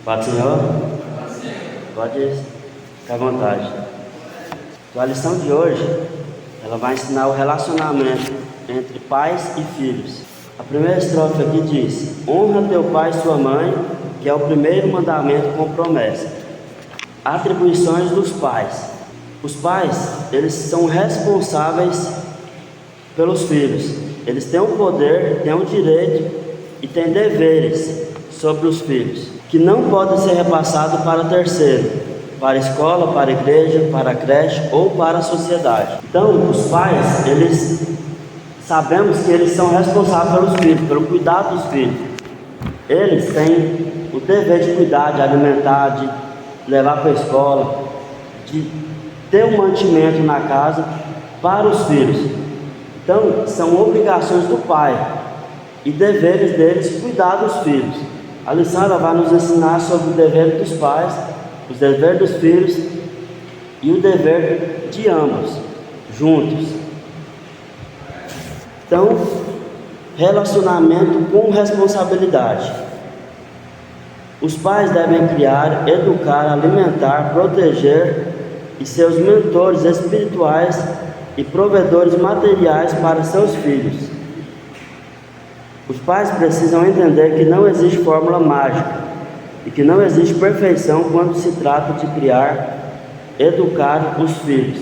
Pode, Senhor? Pode ficar à vontade. A lição de hoje, ela vai ensinar o relacionamento entre pais e filhos. A primeira estrofe aqui diz: honra teu pai e sua mãe, que é o primeiro mandamento com promessa. Atribuições dos pais. Os pais, eles são responsáveis pelos filhos. Eles têm o poder, têm o direito e têm deveres sobre os filhos, que não podem ser repassados para terceiro, para a escola, para a igreja, para a creche ou para a sociedade. Então, os pais, eles sabemos que eles são responsáveis pelos filhos, pelo cuidado dos filhos. Eles têm o dever de cuidar, de alimentar, de levar para a escola, de ter um mantimento na casa para os filhos. Então, são obrigações do pai e deveres deles cuidar dos filhos. A lição ela vai nos ensinar sobre o dever dos pais, os deveres dos filhos e o dever de ambos, juntos. Então, relacionamento com responsabilidade. Os pais devem criar, educar, alimentar, proteger e ser os mentores espirituais e provedores materiais para seus filhos. Os pais precisam entender que não existe fórmula mágica e que não existe perfeição quando se trata de criar, educar os filhos.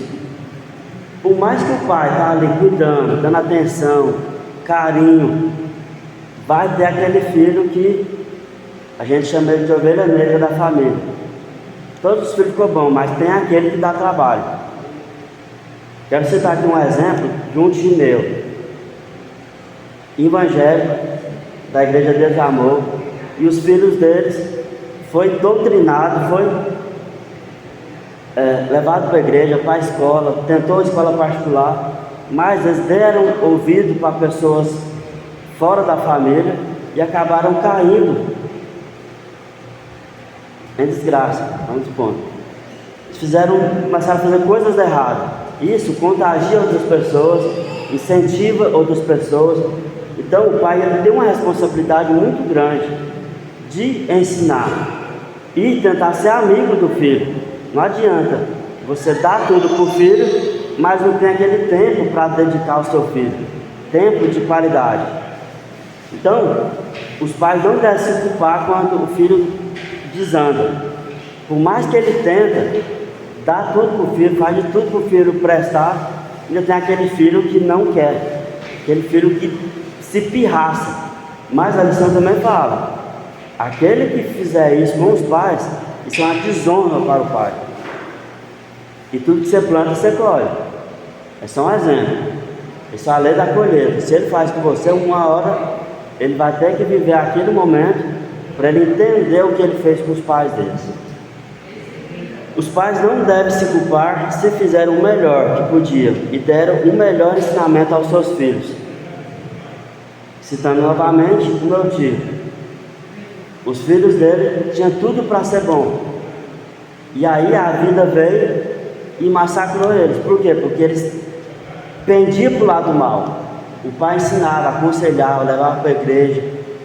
Por mais que o pai está ali cuidando, dando atenção, carinho, vai ter aquele filho que a gente chama ele de ovelha negra da família. Todos os filhos ficam bons, mas tem aquele que dá trabalho. Quero citar aqui um exemplo de um tio meu, evangélico, da Igreja Deus Amor, e os filhos deles foi doutrinado, foi levado para a igreja, para a escola, tentou escola particular, mas eles deram ouvido para pessoas fora da família e acabaram caindo em desgraça, vamos supor. Eles começaram a fazer coisas erradas. Isso contagia outras pessoas, incentiva outras pessoas. Então o pai ele tem uma responsabilidade muito grande de ensinar e tentar ser amigo do filho. Não adianta você dar tudo para o filho, mas não tem aquele tempo para dedicar ao seu filho, tempo de qualidade. Então os pais não devem se culpar quando o filho desanda. Por mais que ele tenta, dá tudo para o filho, faz de tudo para o filho prestar, ainda tem aquele filho que não quer, aquele filho que se pirraça. Mas a lição também fala: aquele que fizer isso com os pais, isso é uma desonra para o pai. E tudo que você planta, você colhe. É só um exemplo. Isso é a lei da colheita. Se ele faz com você, uma hora ele vai ter que viver aquele momento para ele entender o que ele fez com os pais deles. Os pais não devem se culpar se fizeram o melhor que podiam e deram o melhor ensinamento aos seus filhos. Citando novamente o meu tio, os filhos dele tinham tudo para ser bom, e aí a vida veio e massacrou eles. Por quê? Porque eles pendiam para o lado mal. O pai ensinava, aconselhava, levava para a igreja,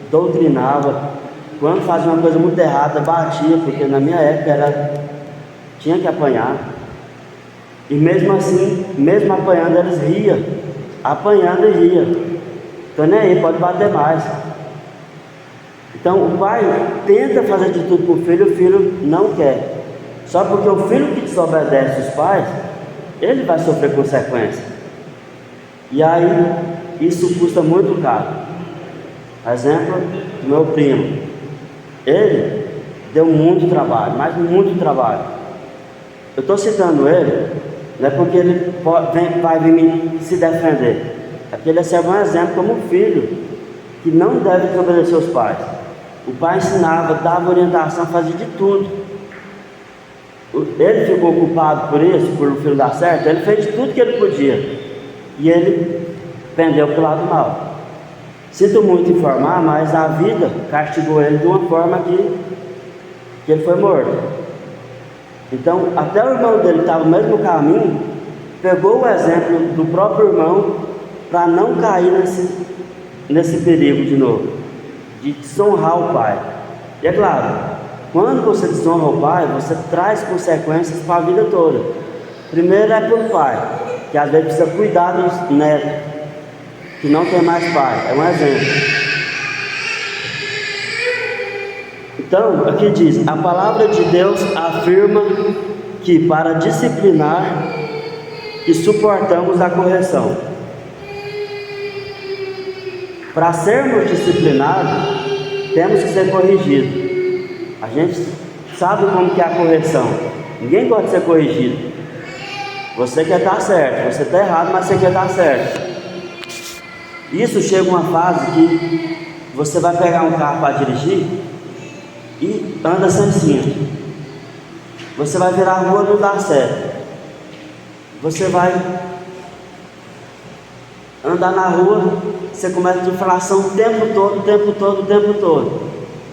doutrinava. Quando fazia uma coisa muito errada, batia, porque na minha época tinha que apanhar. E mesmo assim, mesmo apanhando, eles riam. Apanhando e riam. Então nem aí, pode bater mais. Então o pai tenta fazer de tudo para o filho não quer. Só porque o filho que desobedece os pais, ele vai sofrer consequências. E aí, isso custa muito caro. Exemplo do meu primo. Ele deu muito trabalho, mas muito trabalho. Eu estou citando ele, não é porque ele vai vir me se defender. É porque ele serve um exemplo como um filho que não deve desobedecer os pais. O pai ensinava, dava orientação, fazia de tudo. Ele ficou culpado por isso, por o filho dar certo. Ele fez de tudo que ele podia e ele pendeu para o lado mal. Sinto muito informar, mas a vida castigou ele de uma forma que ele foi morto. Então, até o irmão dele que estava no mesmo caminho, pegou o exemplo do próprio irmão para não cair nesse perigo de novo, de desonrar o pai. E é claro, Quando você desonra o pai, você traz consequências para a vida toda. Primeiro é para o pai, que às vezes precisa cuidar dos netos, que não tem mais pai. É um exemplo. Então, aqui diz, a palavra de Deus afirma que para disciplinar e suportamos a correção. Para sermos disciplinados, temos que ser corrigidos. A gente sabe como que é a correção. Ninguém gosta de ser corrigido. Você quer estar certo, você está errado, mas você quer estar certo. Isso chega uma fase que você vai pegar um carro para dirigir e anda sem cinto. Você vai virar a rua, não dá certo. Você vai andar na rua, você começa a infração o tempo todo.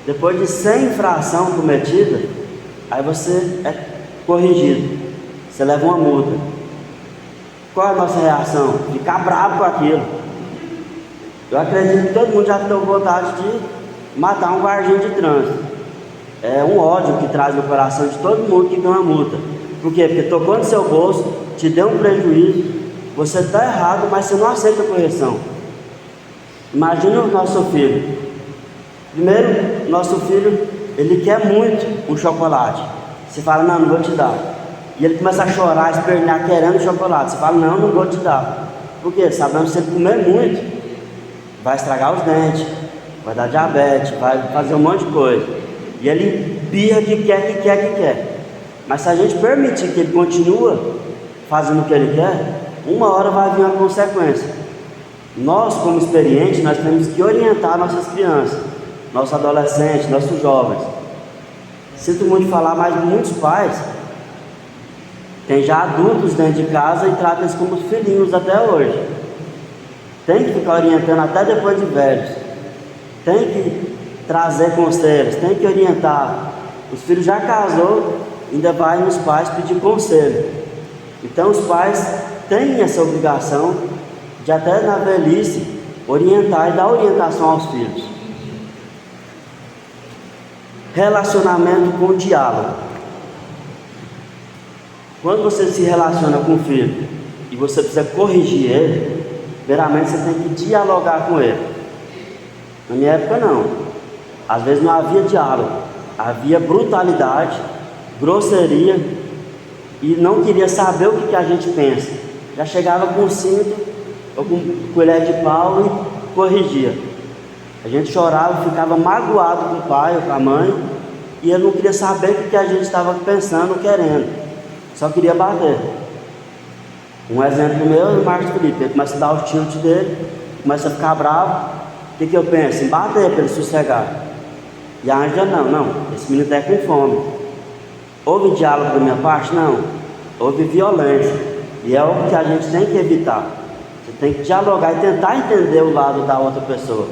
Depois de 100 infração cometida, aí você é corrigido. Você leva uma multa. Qual é a nossa reação? Ficar bravo com aquilo. Eu acredito que todo mundo já tem vontade de matar um guardinha de trânsito. É um ódio que traz no coração de todo mundo que ganha uma multa. Por quê? Porque tocou no seu bolso, te deu um prejuízo, você está errado, mas você não aceita a correção. Imagina o nosso filho. Primeiro, nosso filho, ele quer muito um chocolate. Você fala, não vou te dar. E ele começa a chorar, a espernear, querendo chocolate. Você fala, não vou te dar. Por quê? Sabemos que se ele comer muito, vai estragar os dentes, vai dar diabetes, vai fazer um monte de coisa. E ele birra que quer. Mas se a gente permitir que ele continue fazendo o que ele quer, uma hora vai vir uma consequência. Nós, como experientes, nós temos que orientar nossas crianças, nossos adolescentes, nossos jovens. Sinto muito falar, mas muitos pais têm já adultos dentro de casa e tratam eles como filhinhos até hoje. Tem que ficar orientando até depois de velhos. Tem que trazer conselhos, tem que orientar. Os filhos já casou, ainda vai nos pais pedir conselho. Então os pais têm essa obrigação de até na velhice orientar e dar orientação aos filhos. Relacionamento com diálogo. Quando você se relaciona com o filho e você precisa corrigir ele, primeiramente você tem que dialogar com ele. Na minha época não. Às vezes não havia diálogo, havia brutalidade, grosseria e não queria saber o que a gente pensa. Já chegava com cinto ou com colher de pau e corrigia. A gente chorava, ficava magoado com o pai ou com a mãe e ele não queria saber o que a gente estava pensando, querendo, só queria bater. Um exemplo meu é o Marcos Felipe. Ele começa a dar o tilt dele, começa a ficar bravo. O que eu penso? Em bater para ele sossegar. E a Ângela não, esse menino está com fome. Houve diálogo da minha parte? Não. Houve violência. E é o que a gente tem que evitar. Você tem que dialogar e tentar entender o lado da outra pessoa.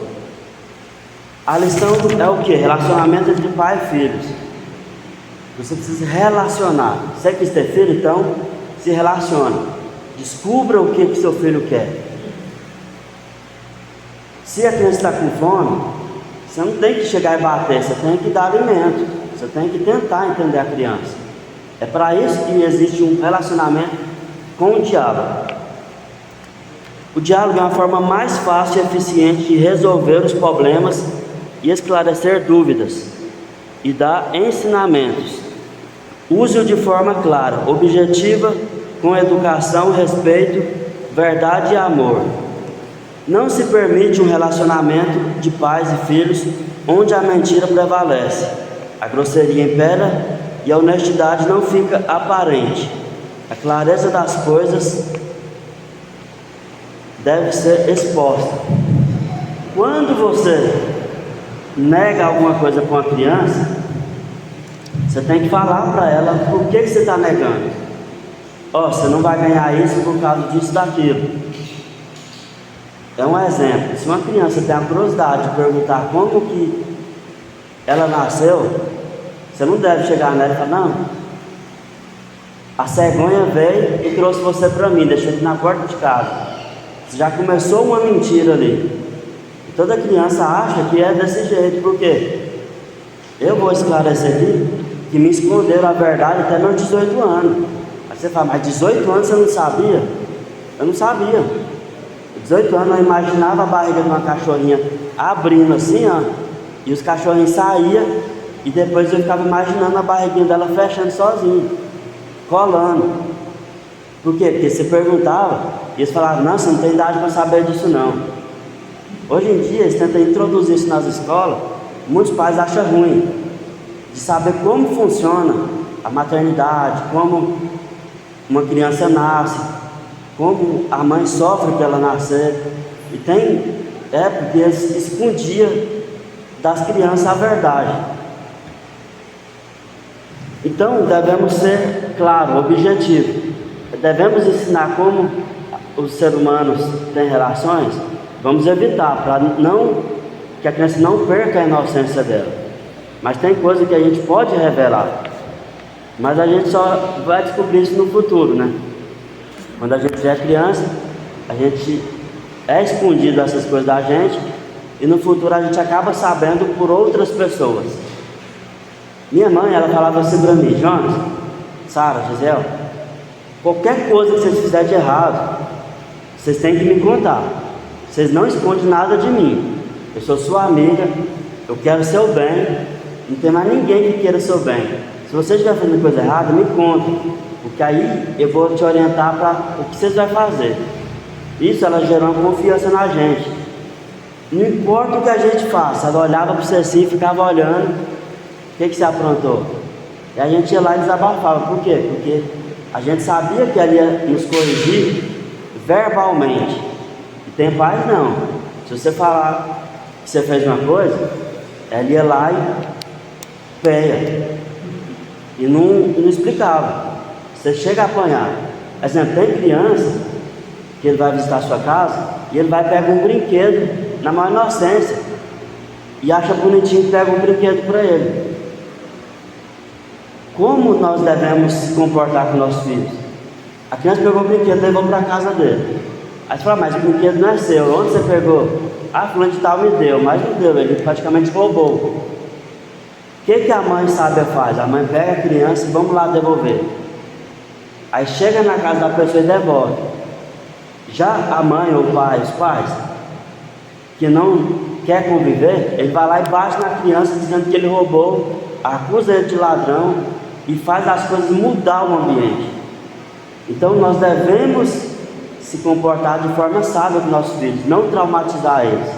A lição é o que? Relacionamento entre pai e filhos. Você precisa relacionar. Você quis ter filho, então se relaciona. Descubra o que seu filho quer. Se a criança está com fome, você não tem que chegar e bater, você tem que dar alimento, você tem que tentar entender a criança. É para isso que existe um relacionamento com o diálogo. O diálogo é uma forma mais fácil e eficiente de resolver os problemas e esclarecer dúvidas e dar ensinamentos. Use-o de forma clara, objetiva, com educação, respeito, verdade e amor. Não se permite um relacionamento de pais e filhos onde a mentira prevalece, a grosseria impera e a honestidade não fica aparente. A clareza das coisas deve ser exposta. Quando você nega alguma coisa para uma criança, você tem que falar para ela por que você está negando. Você não vai ganhar isso por causa disso, daquilo. É um exemplo. Se uma criança tem a curiosidade de perguntar como que ela nasceu, você não deve chegar nela e falar, não, a cegonha veio e trouxe você para mim, deixou aqui na porta de casa. Você já começou uma mentira ali. E toda criança acha que é desse jeito, por quê? Eu vou esclarecer aqui que me esconderam a verdade até meus 18 anos. Aí você fala, mas 18 anos você não sabia? Eu não sabia. 18 anos eu imaginava a barriga de uma cachorrinha abrindo assim, ó, e os cachorrinhos saíam, e depois eu ficava imaginando a barriguinha dela fechando sozinho, colando. Por quê? Porque você perguntava, e eles falavam, não, você não tem idade para saber disso não. Hoje em dia eles tentam introduzir isso nas escolas, muitos pais acham ruim, de saber como funciona a maternidade, como uma criança nasce, como a mãe sofre para ela nascer. E porque eles escondiam das crianças a verdade. Então devemos ser, claro, objetivos. Devemos ensinar como os seres humanos têm relações. Vamos evitar, para que a criança não perca a inocência dela. Mas tem coisa que a gente pode revelar, mas a gente só vai descobrir isso no futuro, né? Quando a gente é criança, a gente é escondido dessas coisas da gente, e no futuro a gente acaba sabendo por outras pessoas. Minha mãe, ela falava assim para mim, Jonas, Sara, Gisele, qualquer coisa que vocês fizerem de errado, vocês têm que me contar. Vocês não escondem nada de mim. Eu sou sua amiga, eu quero seu bem, não tem mais ninguém que queira seu bem. Se você estiver fazendo coisa errada, me conta, porque aí eu vou te orientar para o que vocês vão fazer. Isso, ela gerou uma confiança na gente. Não importa o que a gente faça, ela olhava para você assim, ficava olhando, o que você aprontou? E a gente ia lá e desabafava. Por quê? Porque a gente sabia que ela ia nos corrigir verbalmente. E tem pais não. Se você falar que você fez uma coisa, ela ia lá e peia. E não explicava. Você chega a apanhar. Por exemplo, tem criança que ele vai visitar a sua casa e ele vai pegar um brinquedo na maior inocência e acha bonitinho e pega um brinquedo para ele. Como nós devemos se comportar com nossos filhos? A criança pegou o brinquedo e levou para a casa dele. Aí você fala, mas o brinquedo não é seu, onde você pegou? Ah, fulano de tal me deu, mas não deu, ele praticamente roubou. O que a mãe sábia faz? A mãe pega a criança e vamos lá devolver. Aí chega na casa da pessoa e devolve. Já a mãe ou o pai, os pais, que não quer conviver, ele vai lá e bate na criança dizendo que ele roubou, acusa ele de ladrão e faz as coisas mudar o ambiente. Então nós devemos se comportar de forma sábia com nossos filhos, não traumatizar eles.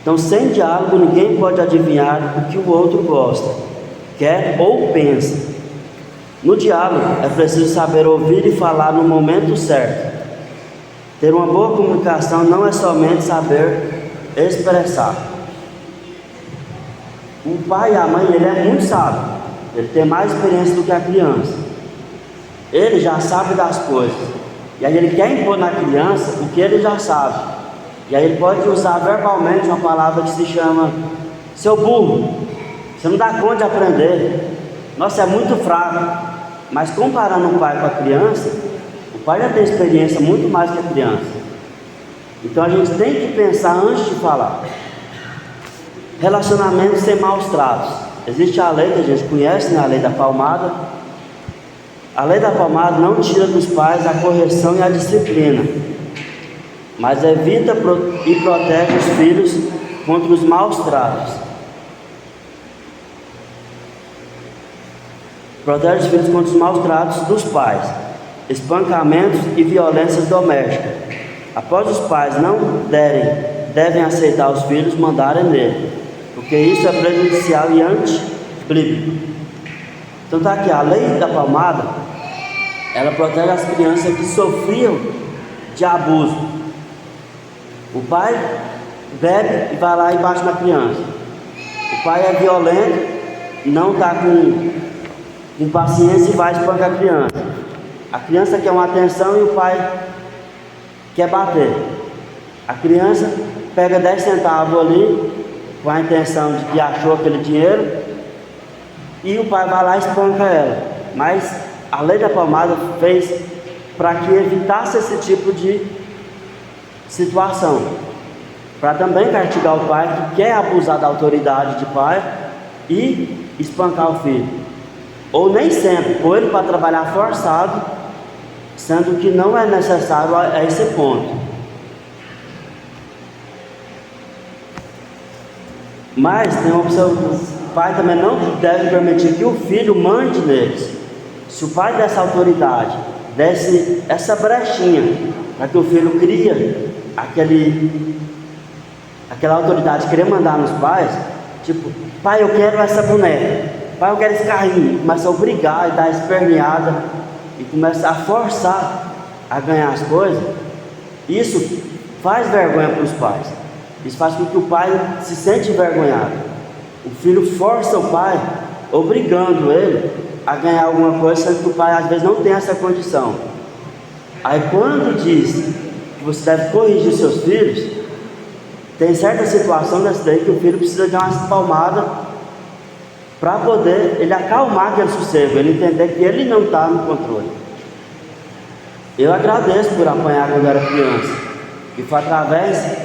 Então, sem diálogo, ninguém pode adivinhar o que o outro gosta, quer ou pensa. No diálogo, é preciso saber ouvir e falar no momento certo. Ter uma boa comunicação não é somente saber expressar. O pai e a mãe, ele é muito sábio, ele tem mais experiência do que a criança. Ele já sabe das coisas, e aí ele quer impor na criança o que ele já sabe. E aí ele pode usar verbalmente uma palavra que se chama seu burro, você não dá conta de aprender, nossa, é muito fraco. Mas comparando o pai com a criança, o pai já tem experiência muito mais que a criança. Então a gente tem que pensar antes de falar. Relacionamentos sem maus tratos. Existe a lei que a gente conhece, né? A lei da palmada. A lei da palmada não tira dos pais a correção e a disciplina, mas evita e protege os filhos contra os maus tratos. Protege os filhos contra os maus tratos dos pais, espancamentos e violências domésticas. Após os pais não devem aceitar os filhos mandarem nele, porque isso é prejudicial e antibíblico. Então está aqui, a lei da palmada, ela protege as crianças que sofriam de abuso. O pai bebe e vai lá e bate na criança. O pai é violento, não está com paciência e vai espancar a criança. A criança quer uma atenção e o pai quer bater. A criança pega 10 centavos ali, com a intenção de que achou aquele dinheiro, e o pai vai lá e espanca ela. Mas a lei da palmada fez para que evitasse esse tipo de situação, para também castigar o pai que quer abusar da autoridade de pai e espancar o filho. Ou nem sempre, pôr ele para trabalhar forçado, sendo que não é necessário a esse ponto. Mas tem uma opção: o pai também não deve permitir que o filho mande neles. Se o pai desse autoridade, desse essa brechinha para que o filho cria aquela autoridade de querer mandar nos pais, tipo, pai, eu quero essa boneca, pai, eu quero esse carrinho, começa a obrigar e dar esperneada e começa a forçar a ganhar as coisas. Isso faz vergonha para os pais. Isso faz com que o pai se sente envergonhado. O filho força o pai, obrigando ele a ganhar alguma coisa, sendo que o pai às vezes não tem essa condição. Aí quando diz que você deve corrigir seus filhos, tem certa situação dessa daí que o filho precisa de umas palmadas para poder ele acalmar aquele sossego, ele entender que ele não está no controle. Eu agradeço por apanhar quando era criança, e foi através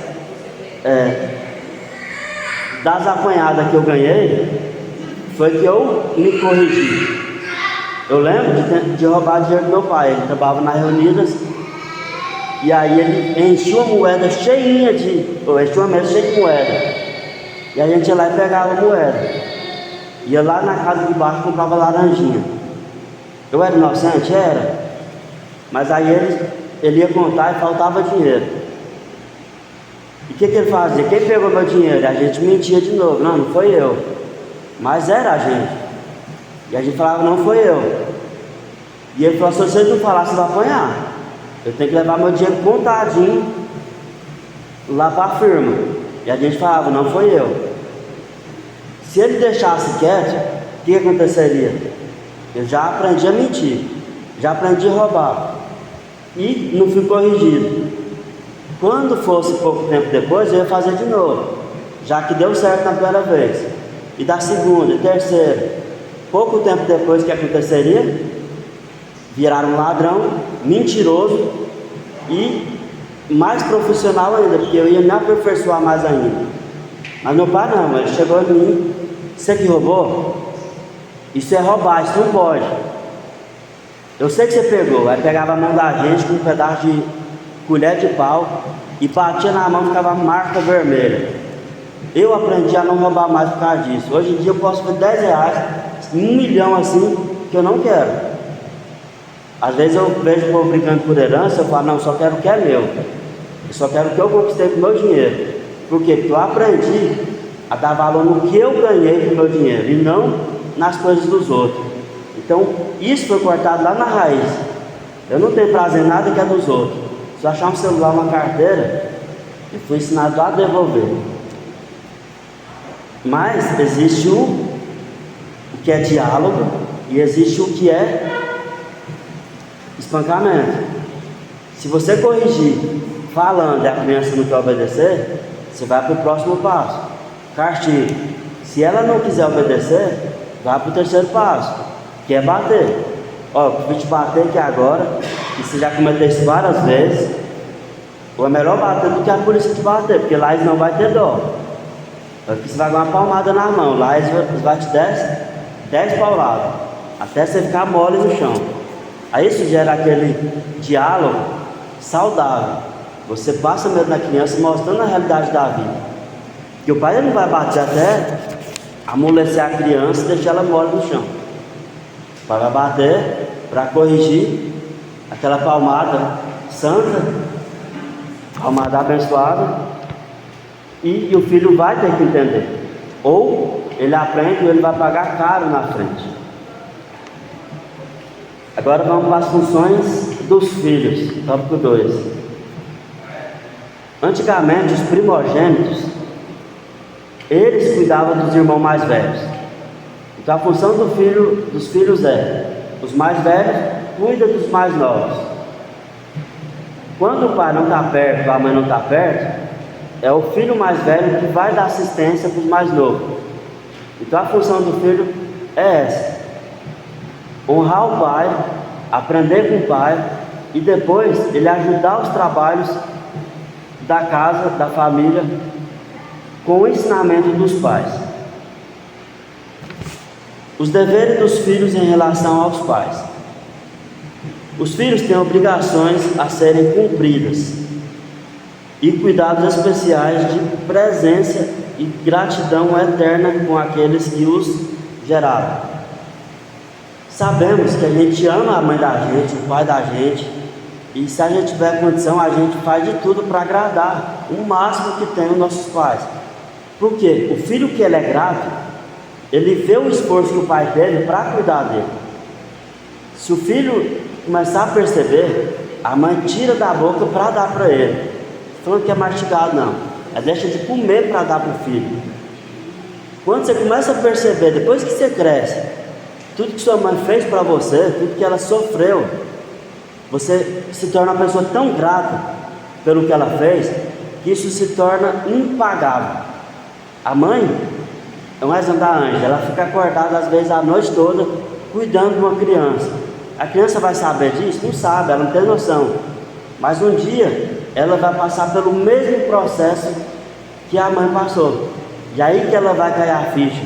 das apanhadas que eu ganhei, foi que eu me corrigi. Eu lembro de roubar dinheiro do meu pai. Ele trabalhava nas Reunidas, e aí ele enchia uma moeda cheinha enchia uma mesa cheia de moeda, e aí a gente ia lá e pegava a moeda, ia lá na casa de baixo e comprava laranjinha. Eu era inocente? Era, mas aí ele ia contar e faltava dinheiro. E o que ele fazia? Quem pegou meu dinheiro? A gente mentia de novo. Não foi eu, mas era a gente. E a gente falava, não foi eu. E ele falou, se você não falar, você vai apanhar. Eu tenho que levar meu dinheiro contadinho lá para a firma. E a gente falava, não foi eu. Se ele deixasse quieto, o que aconteceria? Eu já aprendi a mentir, já aprendi a roubar, e não fui corrigido. Quando fosse pouco tempo depois, eu ia fazer de novo, já que deu certo na primeira vez. E da segunda, terceira. Pouco tempo depois, o que aconteceria? Viraram um ladrão, mentiroso e mais profissional ainda, porque eu ia me aperfeiçoar mais ainda. Mas meu pai não, ele chegou em mim: você que roubou? Isso é roubar, isso não pode. Eu sei que você pegou. Aí pegava a mão da gente com um pedaço de colher de pau e batia na mão, ficava marca vermelha. Eu aprendi a não roubar mais por causa disso. Hoje em dia eu posso ver 10 reais, 1 milhão assim, que eu não quero. Às vezes eu vejo o povo brincando por herança, eu falo, não, eu só quero o que é meu. Eu só quero o que eu conquistei com o meu dinheiro. Por quê? Porque eu aprendi a dar valor no que eu ganhei com o meu dinheiro e não nas coisas dos outros. Então, isso foi cortado lá na raiz. Eu não tenho prazer em nada que é dos outros. Se eu achar um celular, uma carteira, eu fui ensinado a devolver. Mas existe o que é diálogo e existe o que é espancamento. Se você corrigir falando e a criança não quer obedecer, você vai para o próximo passo, castigo. Se ela não quiser obedecer, vai para o terceiro passo, que é bater. Ó, eu vou te bater aqui agora, e você já cometeu isso várias vezes, ou é melhor bater do que a polícia te bater, porque lá eles não vão ter dó. Aqui você vai dar uma palmada na mão, lá eles vão te dar 10 pauladas, até você ficar mole no chão. Aí isso gera aquele diálogo saudável. Você passa medo na criança, mostrando a realidade da vida. Que o pai ele não vai bater até amolecer a criança e deixar ela mole no chão. O pai vai bater para corrigir aquela palmada santa, palmada abençoada. E o filho vai ter que entender. Ou ele aprende ou ele vai pagar caro na frente. Agora vamos para as funções dos filhos, tópico 2. Antigamente os primogênitos, eles cuidavam dos irmãos mais velhos. Então a função dos filhos é: os mais velhos cuidam dos mais novos. Quando o pai não está perto, a mãe não está perto, é o filho mais velho que vai dar assistência para os mais novos. Então a função do filho é essa: honrar o pai, aprender com o pai e depois ele ajudar os trabalhos da casa, da família, com o ensinamento dos pais. Os deveres dos filhos em relação aos pais. Os filhos têm obrigações a serem cumpridas e cuidados especiais de presença e gratidão eterna com aqueles que os geraram. Sabemos que a gente ama a mãe da gente, o pai da gente, e se a gente tiver condição, a gente faz de tudo para agradar o máximo que tem os nossos pais. Por quê? O filho que ele é grato, ele vê o esforço que o pai teve para cuidar dele. Se o filho começar a perceber, a mãe tira da boca para dar para ele. Falando que é mastigado, não. Ela deixa de comer para dar para o filho. Quando você começa a perceber, depois que você cresce, tudo que sua mãe fez para você, tudo que ela sofreu, você se torna uma pessoa tão grata pelo que ela fez, que isso se torna impagável. A mãe é um exemplo da Ângela, ela fica acordada às vezes a noite toda, cuidando de uma criança. A criança vai saber disso? Não sabe, ela não tem noção. Mas um dia, ela vai passar pelo mesmo processo que a mãe passou. E aí que ela vai cair a ficha.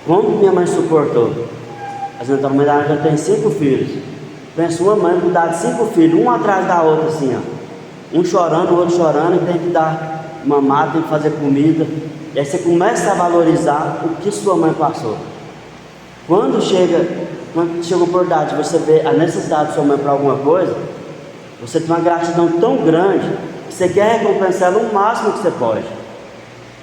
Como minha mãe suportou? A mãe da Ângela tem 5 filhos. Pensa uma mãe cuidar de 5 filhos, um atrás da outra assim, ó. Um chorando, o outro chorando, e tem que dar mamar, tem que fazer comida. E aí você começa a valorizar o que sua mãe passou. Quando chega a oportunidade de você ver a necessidade de sua mãe para alguma coisa, você tem uma gratidão tão grande que você quer recompensar ela o máximo que você pode.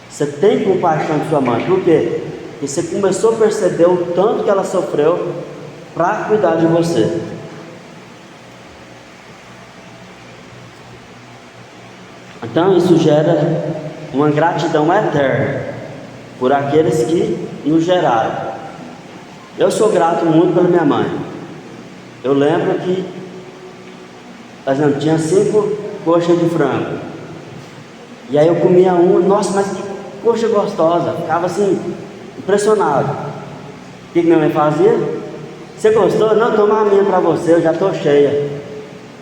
Você tem compaixão de sua mãe. Por quê? Porque você começou a perceber o tanto que ela sofreu para cuidar de você. Então isso gera uma gratidão eterna por aqueles que nos geraram. Eu sou grato muito pela minha mãe. Eu lembro que, por exemplo, tinha 5 coxas de frango. E aí eu comia uma, nossa, mas que coxa gostosa. Ficava assim, impressionado. O que minha mãe fazia? Você gostou? Não, toma a minha para você, eu já estou cheia.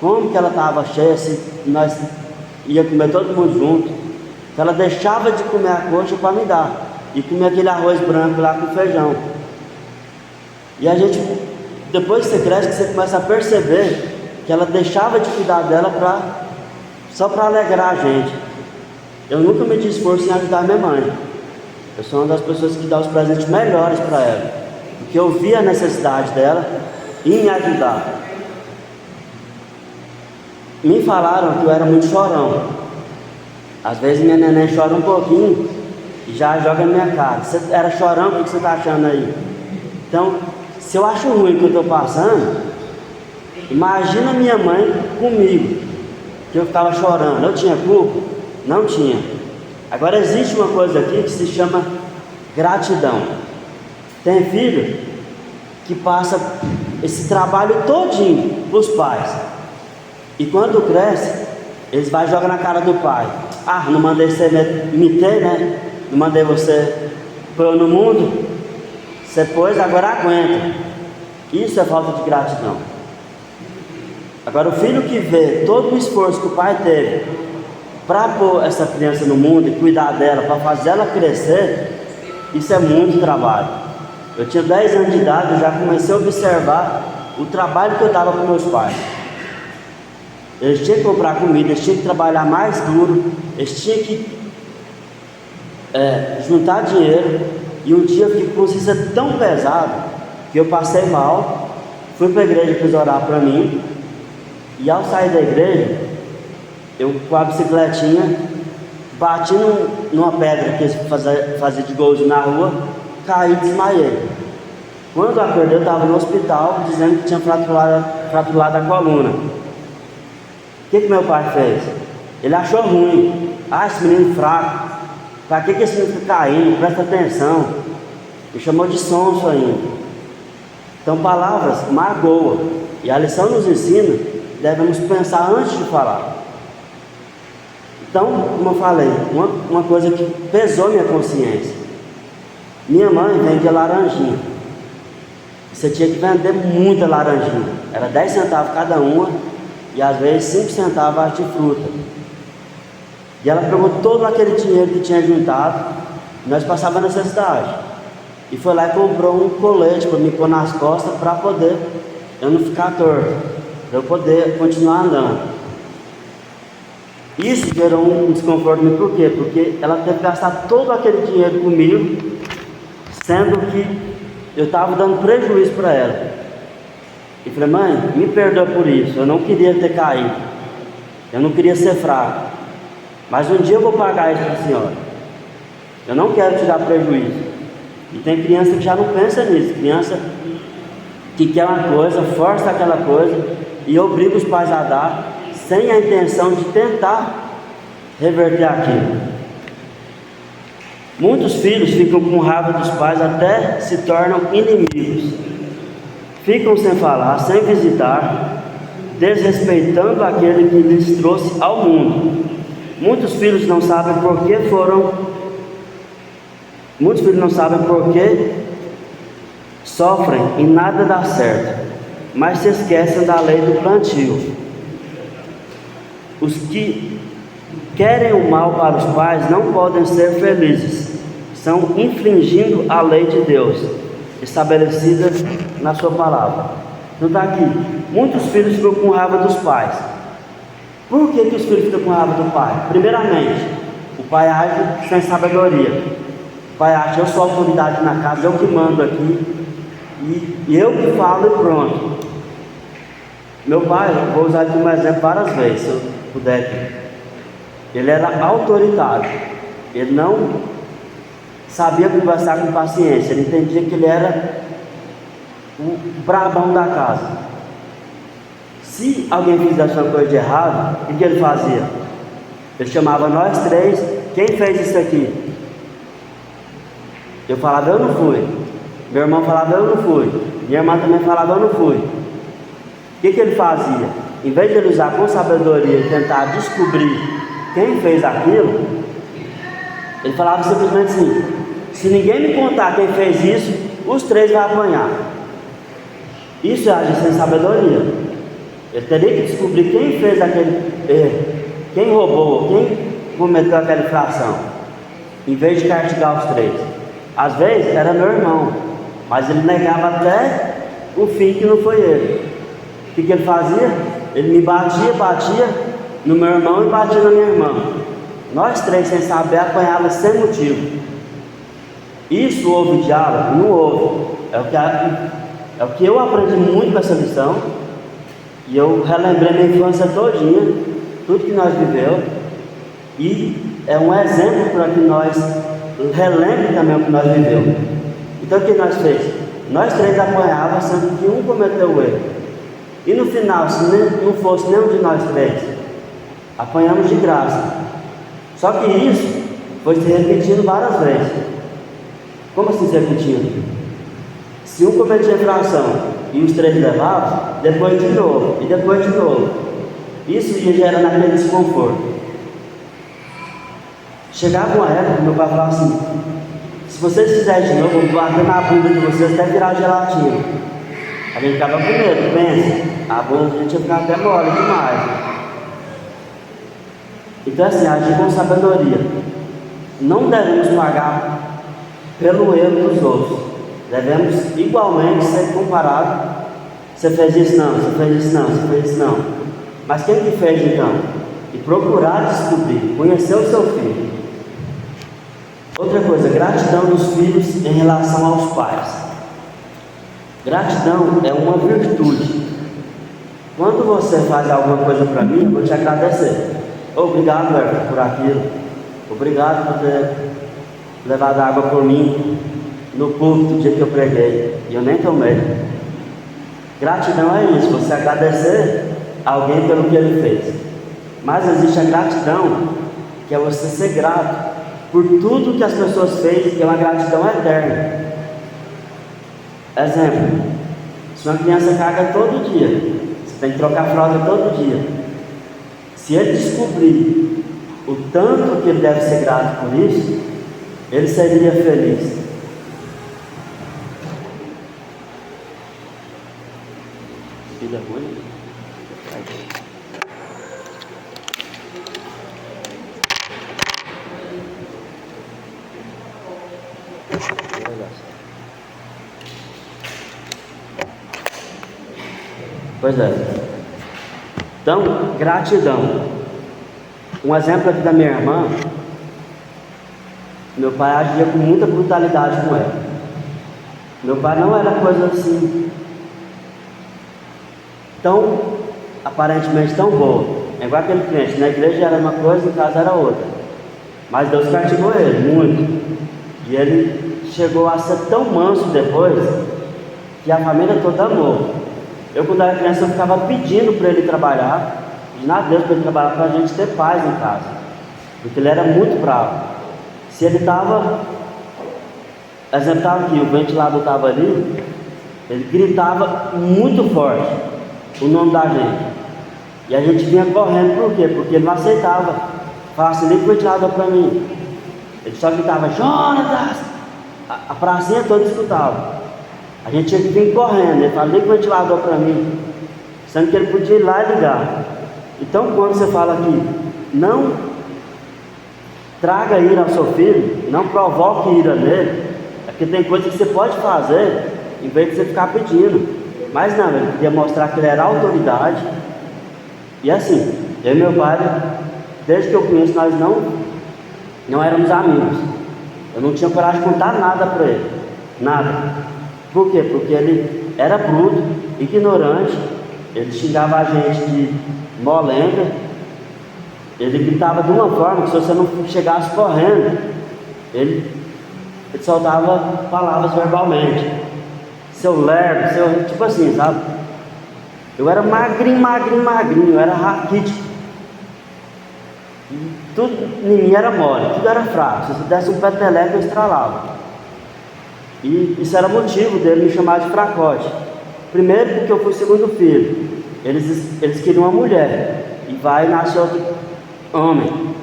Como que ela estava cheia se nós ia comer todo mundo junto? Então ela deixava de comer a coxa para me dar. E comia aquele arroz branco lá com feijão. E a gente, depois que você cresce, que você começa a perceber que ela deixava de cuidar dela só para alegrar a gente. Eu nunca me esforço em ajudar minha mãe. Eu sou uma das pessoas que dá os presentes melhores para ela, porque eu vi a necessidade dela em me ajudar. Me falaram que eu era muito chorão. Às vezes minha neném chora um pouquinho e já joga na minha cara. Você era chorão, o que você está achando aí? Então, se eu acho ruim o que eu estou passando, imagina minha mãe comigo, que eu ficava chorando. Eu tinha culpa? Não tinha. Agora existe uma coisa aqui que se chama gratidão. Tem filho que passa esse trabalho todinho para os pais, e quando cresce, eles vão jogar na cara do pai. Ah, não mandei você me ter, né? Não mandei você pôr no mundo. Você pôs, agora aguenta. Isso é falta de gratidão. Agora o filho que vê todo o esforço que o pai teve para pôr essa criança no mundo e cuidar dela, para fazer ela crescer, isso é muito trabalho. Eu tinha 10 anos de idade, eu já comecei a observar o trabalho que eu dava para meus pais. Eles tinham que comprar comida, eles tinham que trabalhar mais duro, eles tinham que juntar dinheiro. E um dia eu fiquei com consciência tão pesado que eu passei mal, fui para a igreja para eles orar para mim, e ao sair da igreja, eu com a bicicletinha bati numa pedra que eles faziam de golzinho na rua, caí e desmaiei. Quando eu acordei, eu estava no hospital dizendo que tinha fraturado a coluna. O que meu pai fez? Ele achou ruim. Ah, esse menino fraco. Para que esse menino fica caindo? Presta atenção. Me chamou de sonso ainda. Então palavras magoam. E a lição nos ensina, devemos pensar antes de falar. Então, como eu falei, uma coisa que pesou minha consciência. Minha mãe vendia laranjinha. Você tinha que vender muita laranjinha. Era 10 centavos cada uma, e às vezes 5 centavos de fruta. E ela pegou todo aquele dinheiro que tinha juntado, nós passávamos necessidade, e foi lá e comprou um colete para me pôr nas costas, para poder eu não ficar torto, para eu poder continuar andando. Isso gerou um desconforto, por quê? Porque ela teve que gastar todo aquele dinheiro comigo, sendo que eu estava dando prejuízo para ela. E falei: mãe, me perdoa por isso, eu não queria ter caído, eu não queria ser fraco, mas um dia eu vou pagar isso para a senhora, eu não quero te dar prejuízo. E tem criança que já não pensa nisso, criança que quer uma coisa, força aquela coisa e obriga os pais a dar, sem a intenção de tentar reverter aquilo. Muitos filhos ficam com raiva dos pais, até se tornam inimigos, ficam sem falar, sem visitar, desrespeitando aquele que lhes trouxe ao mundo. Muitos filhos não sabem por que sofrem e nada dá certo, mas se esquecem da lei do plantio. Os que querem o mal para os pais não podem ser felizes, estão infringindo a lei de Deus, estabelecida na sua palavra. Então está aqui, muitos filhos ficam com raiva dos pais. Por que os filhos ficam com raiva do pai? Primeiramente, o pai age sem sabedoria. O pai acha: eu sou autoridade na casa, eu que mando aqui, e eu que falo e pronto. Meu pai, vou usar ele como exemplo várias vezes, se eu puder aqui. Ele era autoritário, ele não sabia conversar com paciência, ele entendia que ele era o brabão da casa. Se alguém fizesse uma coisa de errado, o que ele fazia? Ele chamava nós três: quem fez isso aqui? Eu falava: eu não fui. Meu irmão falava: eu não fui. Minha irmã também falava: eu não fui. O que ele fazia? Em vez de ele usar com sabedoria e tentar descobrir quem fez aquilo, ele falava simplesmente assim: se ninguém me contar quem fez isso, os três vão apanhar. Isso é agir sem sabedoria. Ele teria que descobrir quem fez aquele erro, quem roubou, quem cometeu aquela infração, em vez de castigar os três. Às vezes era meu irmão, mas ele negava até o fim que não foi ele. O que ele fazia? Ele me batia no meu irmão e batia na minha irmã. Nós três, sem saber, apanhava sem motivo. Isso houve diálogo? Não houve. É o que eu aprendi muito com essa lição. E eu relembrei minha infância todinha, tudo que nós vivemos. E é um exemplo para que nós relembremos também o que nós vivemos. Então o que nós fez? Nós três apanhávamos, sendo que um cometeu o erro. E no final, se não fosse nenhum de nós três, apanhamos de graça. Só que isso foi se repetindo várias vezes. Como assim se repetindo? Se um cometia infração e os três levavam, depois de novo, e depois de novo. Isso ia gerando aquele desconforto. Chegava uma época que meu pai falava assim: se vocês fizerem de novo, eu vou bater na bunda de vocês até virar gelatina. A gente ficava com medo, pensa. A bunda a gente ia ficar até mole demais. Então assim, agir com sabedoria. Não devemos pagar pelo erro dos outros. Devemos igualmente ser comparados. Você fez isso não, você fez isso não, você fez isso não. Mas quem que fez então? E procurar descobrir, conhecer o seu filho. Outra coisa, gratidão dos filhos em relação aos pais. Gratidão é uma virtude. Quando você faz alguma coisa para mim, eu vou te agradecer. Obrigado, Everton, por aquilo. Obrigado por ter levado água por mim no púlpito do dia que eu preguei e eu nem tomei. Gratidão é isso, você agradecer a alguém pelo que ele fez. Mas existe a gratidão, que é você ser grato por tudo que as pessoas fez, que é uma gratidão eterna. Exemplo: se uma criança caga todo dia, você tem que trocar a fralda todo dia. Se ele descobrir o tanto que ele deve ser grato por isso, ele seria feliz. Vida ruim. vai dar certo. Pois é. Então, gratidão. Um exemplo aqui da minha irmã. Meu pai agia com muita brutalidade com ela. Meu pai não era coisa assim tão, aparentemente tão boa. É igual aquele crente, na igreja era uma coisa, em casa era outra. Mas Deus castigou ele muito. E ele chegou a ser tão manso depois, que a família toda amou. Eu, quando era criança, eu ficava pedindo para ele trabalhar, pedindo a Deus para ele trabalhar, para a gente ter paz em casa. Porque ele era muito bravo. Se ele estava, exemplo, estava aqui, o ventilador estava ali, ele gritava muito forte o nome da gente. E a gente vinha correndo, por quê? Porque ele não aceitava. Falava assim, liga o ventilador para mim. Ele só gritava, Jonas! A pracinha toda escutava. A gente tinha que vir correndo. Ele falava, liga o ventilador para mim. Sendo que ele podia ir lá e ligar. Então, quando você fala aqui, não traga ira ao seu filho, não provoque ira nele, é porque tem coisas que você pode fazer, em vez de você ficar pedindo. Mas não, ele queria mostrar que ele era autoridade. E assim, eu e meu pai, desde que eu conheço, nós não éramos amigos. Eu não tinha coragem de contar nada para ele. Nada. Por quê? Porque ele era bruto, ignorante, ele xingava a gente de molenga, ele gritava de uma forma que se você não chegasse correndo, ele soltava palavras verbalmente. Seu lerdo, seu... tipo assim, sabe? Eu era magrinho, eu era raquítico. E tudo em mim era mole, tudo era fraco. Se você desse um peteleco, eu estralava. E isso era motivo dele me chamar de fracote. Primeiro porque eu fui o segundo filho. Eles queriam uma mulher. E vai e nasce outro homem.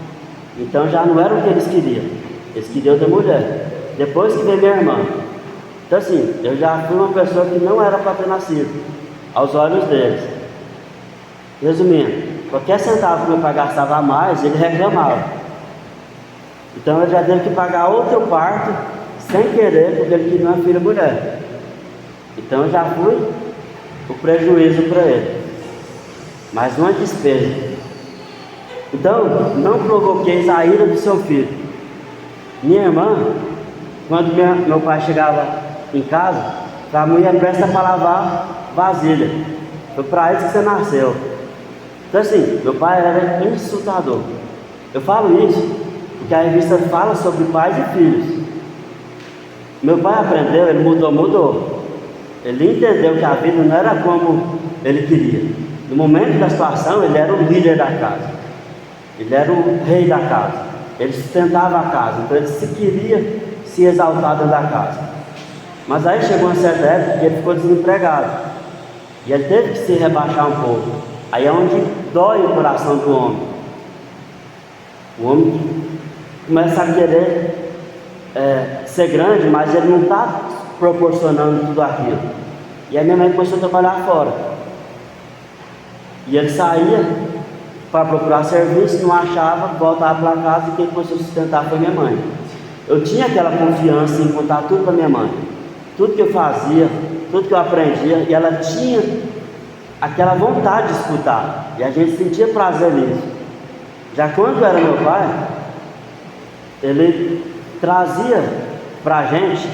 Então já não era o que eles queriam. Eles queriam outra mulher. Depois que veio minha irmã. Então assim, eu já fui uma pessoa que não era para ter nascido, aos olhos deles. Resumindo, qualquer centavo que meu pai gastava a mais, ele reclamava. Então eu já teve que pagar outro parto, sem querer, porque ele queria uma filha mulher. Então eu já fui o prejuízo para ele. Mais uma despesa. Então, não provoqueis a ira do seu filho. Minha irmã, quando meu pai chegava em casa, a mulher presta para lavar vasilha. Foi para isso que você nasceu. Então assim, meu pai era insultador. Eu falo isso porque a revista fala sobre pais e filhos. Meu pai aprendeu, ele mudou. Ele entendeu que a vida não era como ele queria. No momento da situação, ele era o líder da casa. Ele era o rei da casa. Ele sustentava a casa. Então ele se queria se exaltar dentro da casa. Mas aí chegou uma certa época que ele ficou desempregado. E ele teve que se rebaixar um pouco. Aí é onde dói o coração do homem. O homem começa a querer ser grande, mas ele não está proporcionando tudo aquilo. E aí minha mãe começou a trabalhar fora. E ele saía para procurar serviço, não achava, voltava para casa e quem começou a sustentar foi minha mãe. Eu tinha aquela confiança em contar tudo para minha mãe. Tudo que eu fazia, tudo que eu aprendia, e ela tinha aquela vontade de escutar, e a gente sentia prazer nisso. Já quando era meu pai, ele trazia para a gente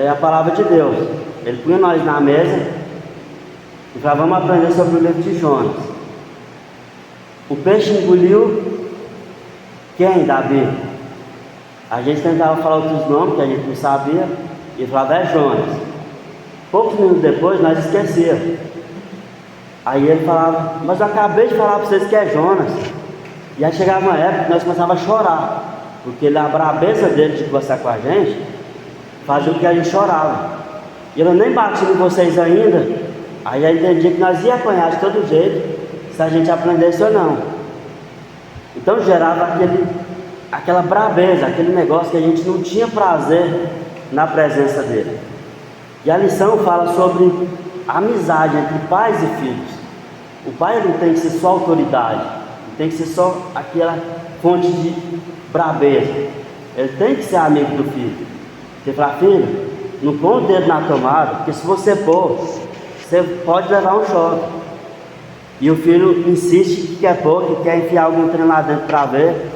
a palavra de Deus. Ele punha nós na mesa e falava, vamos aprender sobre o livro de Jonas. O peixe engoliu quem da Bíblia? A gente tentava falar outros nomes que a gente não sabia, e falava, é Jonas. Poucos minutos depois, nós esquecíamos. Aí ele falava, mas eu acabei de falar para vocês que é Jonas. E aí chegava uma época que nós começávamos a chorar, porque a brabeza dele de conversar com a gente fazia com que a gente chorava. E eu nem bati em vocês ainda. Aí eu entendi que nós ia apanhar de todo jeito, se a gente aprendesse ou não. Então gerava aquela brabeza, aquele negócio que a gente não tinha prazer na presença dele. E a lição fala sobre a amizade entre pais e filhos. O pai não tem que ser só autoridade, não tem que ser só aquela fonte de brabeza. Ele tem que ser amigo do filho. Você fala, filho, não põe o dedo na tomada, porque se você pôr, você pode levar um choque. E o filho insiste que quer pôr, que quer enfiar algum trem lá dentro para ver.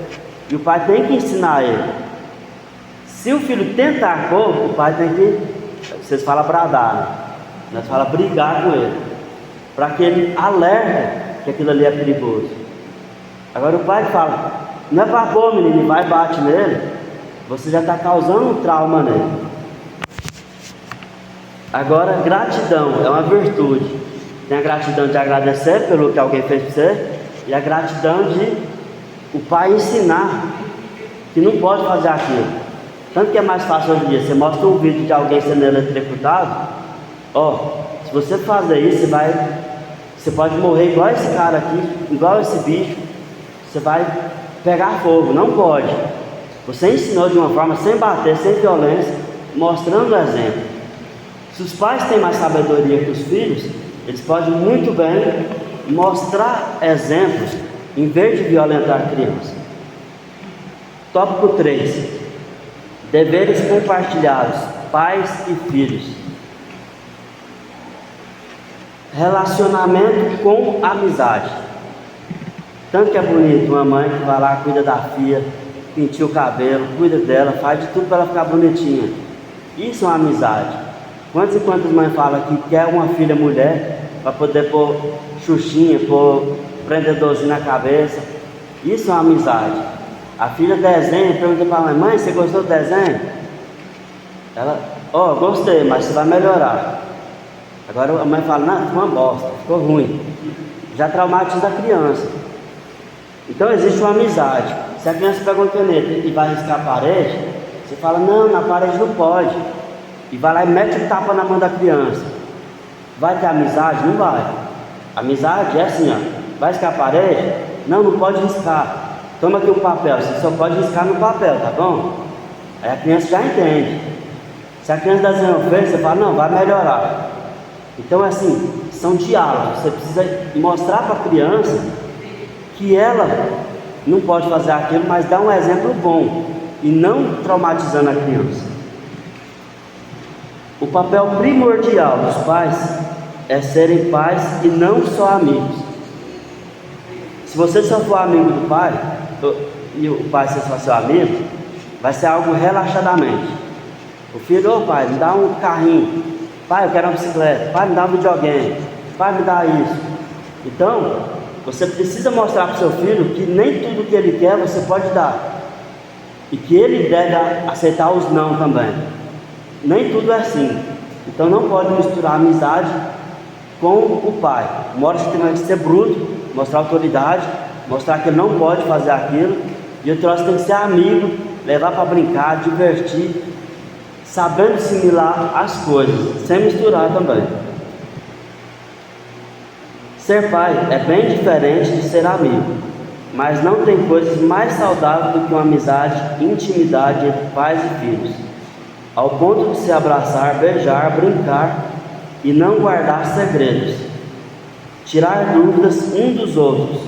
E o pai tem que ensinar ele. Se o filho tentar pôr, o pai tem que, vocês falam bradar, né? Nós falamos brigar com ele, para que ele alerte que aquilo ali é perigoso. Agora o pai fala, não é para pôr, menino, vai e bate nele, você já está causando um trauma nele. Agora, gratidão é uma virtude. Tem a gratidão de agradecer pelo que alguém fez para você, e a gratidão de o pai ensinar que não pode fazer aquilo. Tanto que é mais fácil hoje em dia, você mostra um vídeo de alguém sendo eletrocutado, se você fazer isso, você pode morrer igual esse cara aqui, igual esse bicho, você vai pegar fogo, não pode. Você ensinou de uma forma sem bater, sem violência, mostrando o exemplo. Se os pais têm mais sabedoria que os filhos, eles podem muito bem mostrar exemplos em vez de violentar a criança. Tópico 3: deveres compartilhados, pais e filhos. Relacionamento com amizade. Tanto que é bonito uma mãe que vai lá, cuida da filha, penteia o cabelo, cuida dela, faz de tudo para ela ficar bonitinha. Isso é uma amizade. Quantas e quantas mães falam que quer uma filha mulher para poder pôr xuxinha, pôr prendedorzinho na cabeça? Isso é uma amizade. A filha desenha, pergunta para a mãe, mãe, você gostou do desenho? Ela, gostei, mas você vai melhorar. Agora a mãe fala, não, ficou uma bosta, ficou ruim. Já traumatiza a criança. Então existe uma amizade. Se a criança pega uma caneta e vai riscar a parede, você fala, não, na parede não pode. E vai lá e mete um tapa na mão da criança. Vai ter amizade? Não vai. Amizade é assim, vai riscar a parede? Não pode riscar. Toma aqui um papel, você só pode riscar no papel, tá bom? Aí a criança já entende. Se a criança desenhou feio, você fala, não, vai melhorar. Então assim, são diálogos. Você precisa mostrar para a criança que ela não pode fazer aquilo, mas dar um exemplo bom e não traumatizando a criança. O papel primordial dos pais é serem pais e não só amigos. Se você só for amigo do pai e o pai ser só seu amigo, vai ser algo relaxadamente. O filho, pai, me dá um carrinho, pai, eu quero uma bicicleta, pai, me dá um videogame, pai, me dá isso. Então, você precisa mostrar para o seu filho que nem tudo que ele quer você pode dar, e que ele deve aceitar os não também. Nem tudo é assim. Então não pode misturar amizade com o pai. Uma hora você tem que ser bruto, mostrar autoridade, mostrar que ele não pode fazer aquilo, e outra hora você tem que ser amigo, levar para brincar, divertir, sabendo assimilar as coisas, sem misturar também. Ser pai é bem diferente de ser amigo, mas não tem coisas mais saudáveis do que uma amizade e intimidade entre pais e filhos, ao ponto de se abraçar, beijar, brincar e não guardar segredos, tirar dúvidas um dos outros,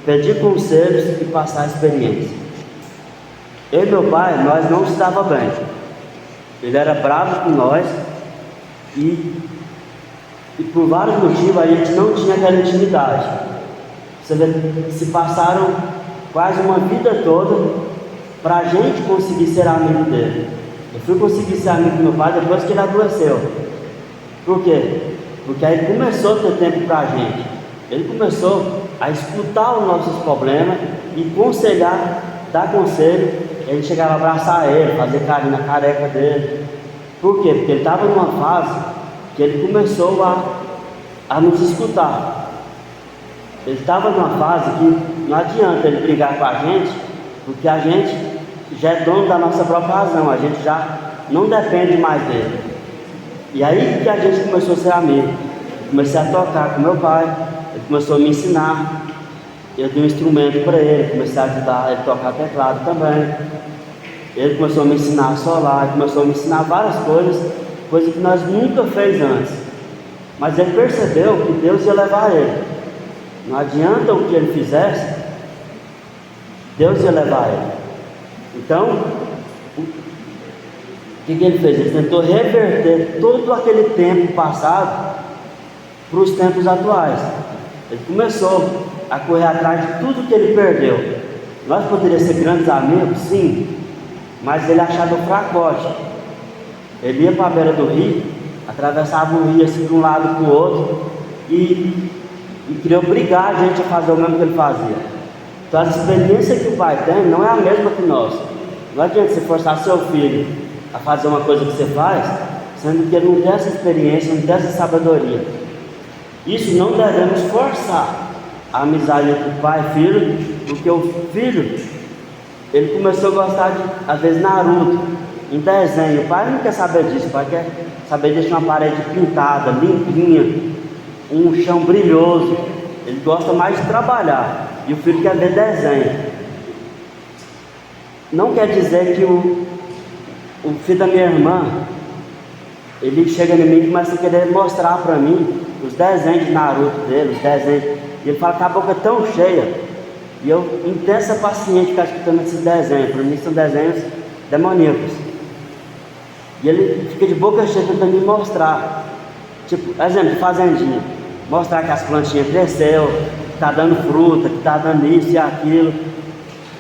pedir conselhos e passar experiência. Eu e meu pai, nós não estava bem. Ele era bravo com nós e por vários motivos a gente não tinha aquela intimidade. Você vê, se passaram quase uma vida toda para a gente conseguir ser amigo dele. Eu fui conseguir ser amigo do meu pai depois que ele adoeceu. Por quê? Porque aí começou a ter tempo para a gente. Ele começou a escutar os nossos problemas e aconselhar, dar conselho. E a gente chegava a abraçar ele, fazer carinho na careca dele. Por quê? Porque ele estava numa fase que ele começou a nos escutar. Ele estava numa fase que não adianta ele brigar com a gente, porque a gente já é dono da nossa própria razão, a gente já não depende mais dele. E aí que a gente começou a ser amigo. Comecei a tocar com meu pai, ele começou a me ensinar, eu dei um instrumento para ele, comecei a ajudar ele a tocar teclado também. Ele começou a me ensinar a solar, ele começou a me ensinar várias coisas que nós nunca fez antes. Mas ele percebeu que Deus ia levar ele. Não adianta o que ele fizesse, Deus ia levar ele. Então, que ele fez? Ele tentou reverter todo aquele tempo passado para os tempos atuais. Ele começou a correr atrás de tudo que ele perdeu. Nós poderíamos ser grandes amigos, sim, mas ele achava o fracote. Ele ia para a beira do rio, atravessava o rio assim de um lado para o outro e queria obrigar a gente a fazer o mesmo que ele fazia. Então a experiência que o pai tem não é a mesma que nós. Não adianta você forçar seu filho a fazer uma coisa que você faz, sendo que ele não tem essa experiência, não tem essa sabedoria. Isso não devemos forçar a amizade entre pai e filho, porque o filho, ele começou a gostar de, às vezes, Naruto, em desenho. O pai não quer saber disso, o pai quer saber de deixar uma parede pintada, limpinha, um chão brilhoso. Ele gosta mais de trabalhar, e o filho quer ver desenho. Não quer dizer que o filho da minha irmã, ele chega em mim e começa a querer mostrar para mim os desenhos de Naruto dele, os desenhos, e ele fala com a boca tão cheia, e eu entendo essa paciente que está escutando esses desenhos. Para mim são desenhos demoníacos, e ele fica de boca cheia tentando me mostrar, tipo, exemplo, fazendinha, mostrar que as plantinhas cresceu, que está dando fruta, que está dando isso e aquilo,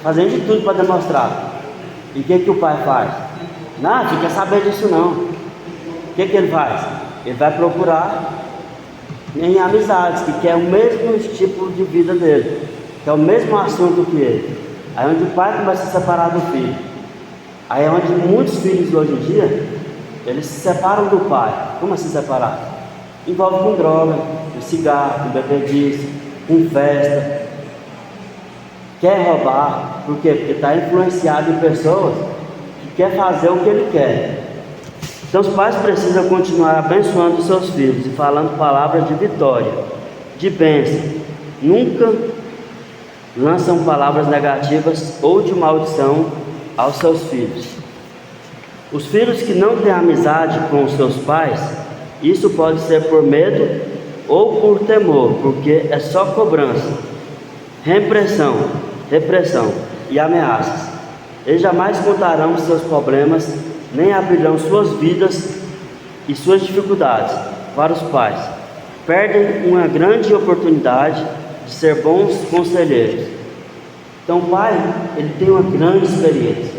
fazendo de tudo para demonstrar. E o que o pai faz? Não, não quer saber disso não. O que ele faz? Ele vai procurar em amizades que quer o mesmo tipo de vida dele, que é o mesmo assunto que ele. Aí onde o pai começa a se separar do filho. Aí é onde muitos filhos hoje em dia, eles se separam do pai. Como assim separar? Envolve com droga, com cigarro, com bebedice, com festa. Quer roubar, por quê? Porque está influenciado em pessoas que quer fazer o que ele quer. Então os pais precisam continuar abençoando seus filhos e falando palavras de vitória, de bênção. Nunca lançam palavras negativas ou de maldição aos seus filhos. Os filhos que não têm amizade com os seus pais, isso pode ser por medo ou por temor, porque é só cobrança, repressão e ameaças. Eles jamais contarão seus problemas, nem abrirão suas vidas e suas dificuldades para os pais. Perdem uma grande oportunidade de ser bons conselheiros. Então o pai, ele tem uma grande experiência.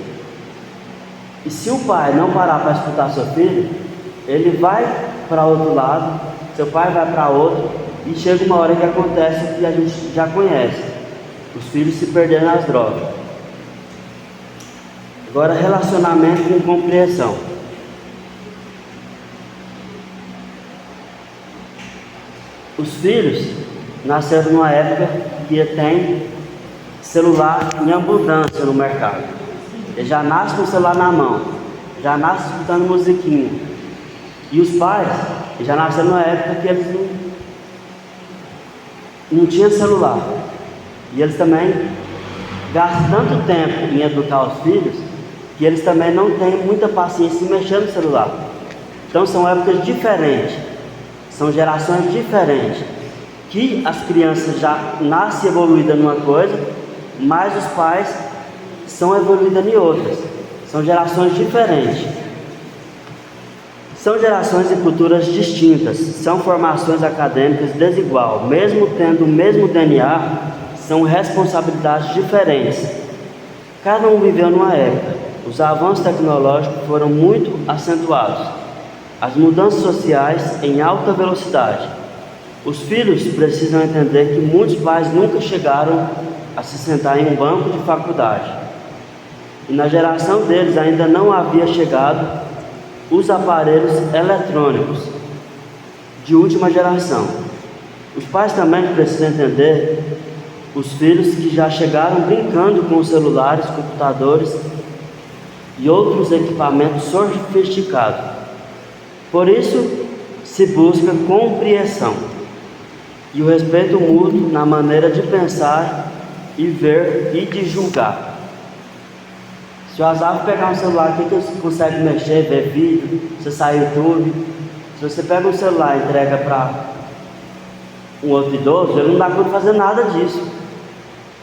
E se o pai não parar para escutar seu filho, ele vai para outro lado, seu pai vai para outro, e chega uma hora que acontece o que a gente já conhece: os filhos se perderem nas drogas. Agora, relacionamento com compreensão. Os filhos nasceram numa época que tem celular em abundância no mercado. Ele já nasce com o celular na mão, já nasce escutando musiquinha. E os pais já nasceram numa época que eles não tinham celular. E eles também gastam tanto tempo em educar os filhos que eles também não têm muita paciência em mexer no celular. Então são épocas diferentes, são gerações diferentes, que as crianças já nascem evoluídas numa coisa, mas os pais são evoluídos em outras. São gerações diferentes. São gerações e culturas distintas, são formações acadêmicas desiguais, mesmo tendo o mesmo DNA, são responsabilidades diferentes. Cada um viveu numa época. Os avanços tecnológicos foram muito acentuados, as mudanças sociais em alta velocidade. Os filhos precisam entender que muitos pais nunca chegaram a se sentar em um banco de faculdade, e na geração deles ainda não havia chegado os aparelhos eletrônicos de última geração. Os pais também precisam entender os filhos que já chegaram brincando com os celulares, computadores e outros equipamentos sofisticados. Por isso se busca compreensão e o respeito mútuo na maneira de pensar e ver e de julgar. Se o Azar pegar um celular aqui que você consegue mexer, ver vídeo, você sai no YouTube. Se você pega um celular e entrega para um outro idoso, ele não dá conta de fazer nada disso.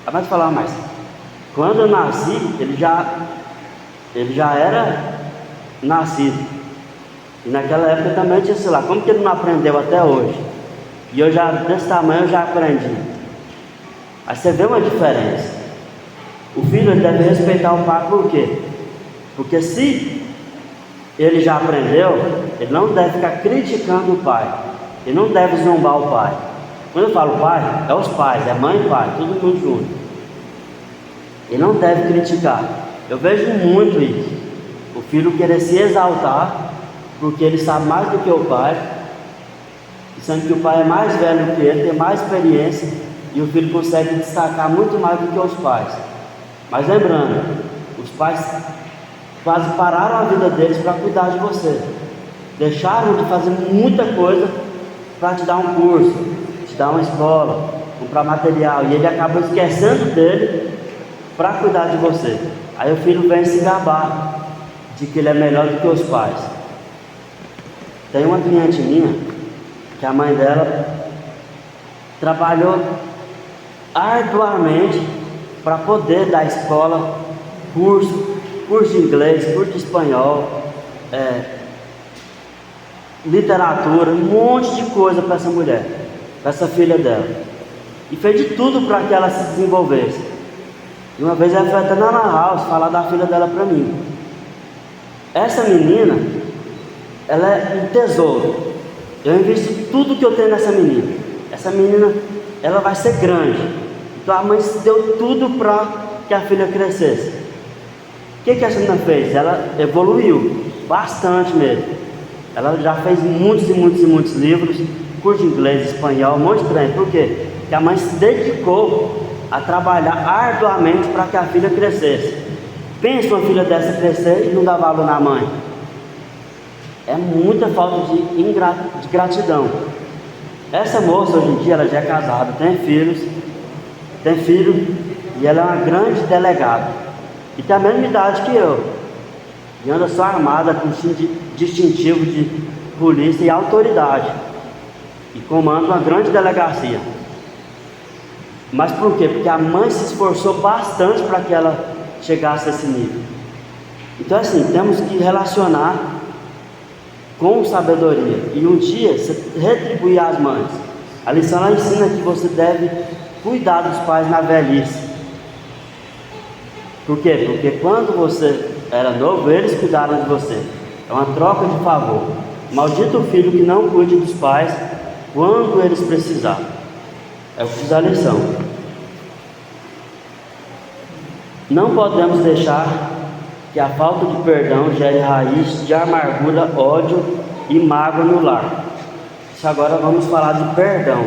Aí vai te falar, mas quando eu nasci, ele já era nascido. E naquela época também tinha, sei lá, como que ele não aprendeu até hoje? E eu já, desse tamanho, eu já aprendi. Aí você vê uma diferença. O filho ele deve respeitar o pai por quê? Porque se ele já aprendeu, ele não deve ficar criticando o pai. Ele não deve zombar o pai. Quando eu falo pai, é os pais, é mãe e pai, todo mundo junto. Ele não deve criticar. Eu vejo muito isso. O filho querer se exaltar, porque ele sabe mais do que o pai, sendo que o pai é mais velho que ele, tem mais experiência, e o filho consegue destacar muito mais do que os pais. Mas lembrando, os pais quase pararam a vida deles para cuidar de você. Deixaram de fazer muita coisa para te dar um curso, te dar uma escola, comprar material, e ele acaba esquecendo dele para cuidar de você. Aí o filho vem se gabar de que ele é melhor do que os pais. Tem uma cliente minha que a mãe dela trabalhou arduamente para poder dar escola, curso de inglês, curso de espanhol, literatura, um monte de coisa para essa mulher, para essa filha dela. E fez de tudo para que ela se desenvolvesse. E uma vez ela foi até na Ana House falar da filha dela para mim. Essa menina, ela é um tesouro. Eu invisto tudo que eu tenho nessa menina. Essa menina, ela vai ser grande. Então a mãe deu tudo para que a filha crescesse. O que essa menina fez? Ela evoluiu bastante mesmo. Ela já fez muitos e muitos e muitos livros, curso de inglês, espanhol, um monte de trem. Por quê? Porque a mãe se dedicou a trabalhar arduamente para que a filha crescesse. Pensa uma filha dessa crescer e não dar valor na mãe. É muita falta de gratidão. Essa moça hoje em dia ela já é casada, tem filho e ela é uma grande delegada. E tem a mesma idade que eu. E anda só armada com distintivo de polícia e autoridade. E comanda uma grande delegacia. Mas por quê? Porque a mãe se esforçou bastante para que ela chegasse a esse nível. Então assim, temos que relacionar com sabedoria. E um dia você retribuir às mães. A lição ela ensina que você deve cuidar dos pais na velhice. Por quê? Porque quando você era novo, eles cuidaram de você. É uma troca de favor. Maldito o filho que não cuide dos pais quando eles precisarem. É o que diz a lição. Não podemos deixar que a falta de perdão gere raiz de amargura, ódio e mágoa no lar. Isso agora vamos falar de perdão.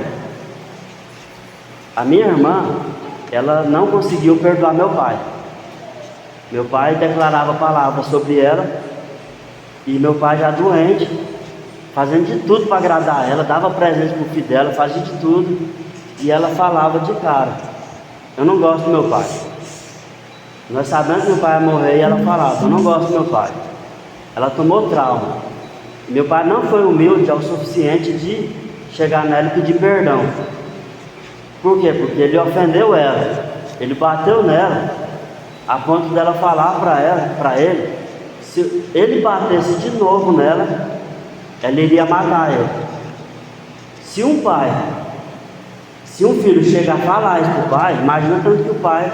A minha irmã, ela não conseguiu perdoar meu pai. Meu pai declarava palavras sobre ela, e meu pai já doente, fazendo de tudo para agradar ela, dava presente para o filho dela, fazia de tudo, e ela falava de cara: eu não gosto do meu pai. Nós sabemos que meu pai ia morrer, e ela falava: eu não gosto do meu pai. Ela tomou trauma. E meu pai não foi humilde ao suficiente de chegar nela e pedir perdão. Por quê? Porque ele ofendeu ela, ele bateu nela, a ponto dela falar para ele, se ele batesse de novo nela, ela iria matar ele. Se um filho chega a falar isso para o pai, imagina tanto que o pai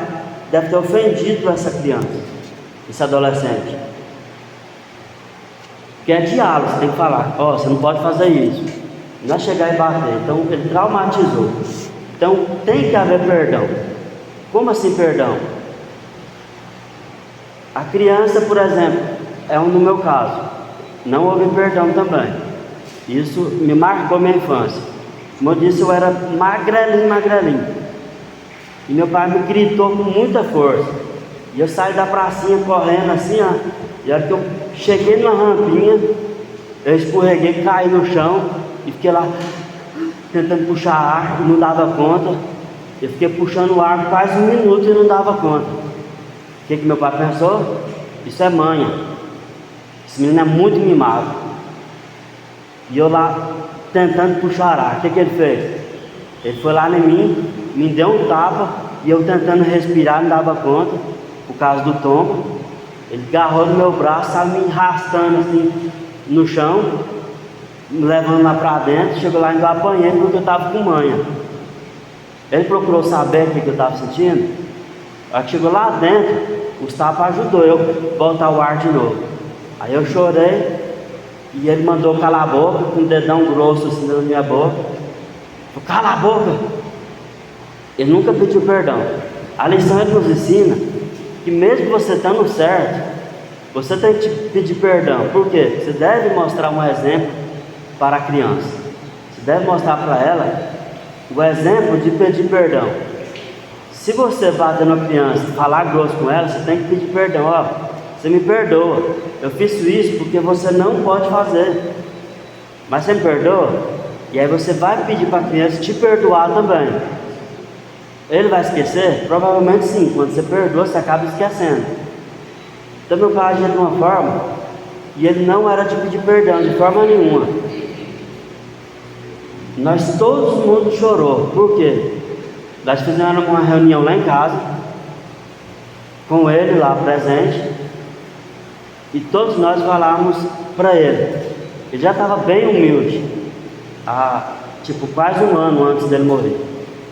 deve ter ofendido essa criança, esse adolescente. Que é diálogo, você tem que falar: ó, você não pode fazer isso. Não é chegar e bater. Então ele traumatizou. Então tem que haver perdão. Como assim perdão? A criança, por exemplo, no meu caso, não houve perdão também. Isso me marcou minha infância. Como eu disse, eu era magrelinho. E meu pai me gritou com muita força. E eu saí da pracinha correndo assim, ó. E a hora que eu cheguei na rampinha, eu escorreguei, caí no chão e fiquei lá tentando puxar ar e não dava conta. Eu fiquei puxando o ar quase 1 minuto e não dava conta. O que meu pai pensou? Isso é manha. Esse menino é muito mimado. E eu lá tentando puxar ar. O que ele fez? Ele foi lá em mim, me deu um tapa, e eu tentando respirar, não dava conta, por causa do tombo. Ele agarrou no meu braço, estava me arrastando assim no chão, me levando lá para dentro. Chegou lá e eu apanhei porque eu estava com manha. Ele procurou saber o que eu estava sentindo. Aí chegou lá dentro, o Gustavo ajudou eu a voltar o ar de novo. Aí eu chorei e ele mandou calar a boca, com um dedão grosso assim na minha boca. Falei, cala a boca! Ele nunca pediu perdão. A lição ele nos ensina que mesmo você estando certo, você tem que pedir perdão. Por quê? Você deve mostrar um exemplo para a criança. Você deve mostrar para ela o exemplo de pedir perdão. Se você bater na criança e falar grosso com ela, você tem que pedir perdão. Ó, você me perdoa, eu fiz isso porque você não pode fazer, mas você me perdoa? E aí você vai pedir para a criança te perdoar também. Ele vai esquecer? Provavelmente sim. Quando você perdoa, você acaba esquecendo. Então meu pai agia de uma forma, e ele não era de pedir perdão de forma nenhuma. Todo mundo chorou. Por quê? Nós fizemos uma reunião lá em casa, com ele lá presente, e todos nós falamos para ele. Ele já estava bem humilde, quase um ano antes dele morrer.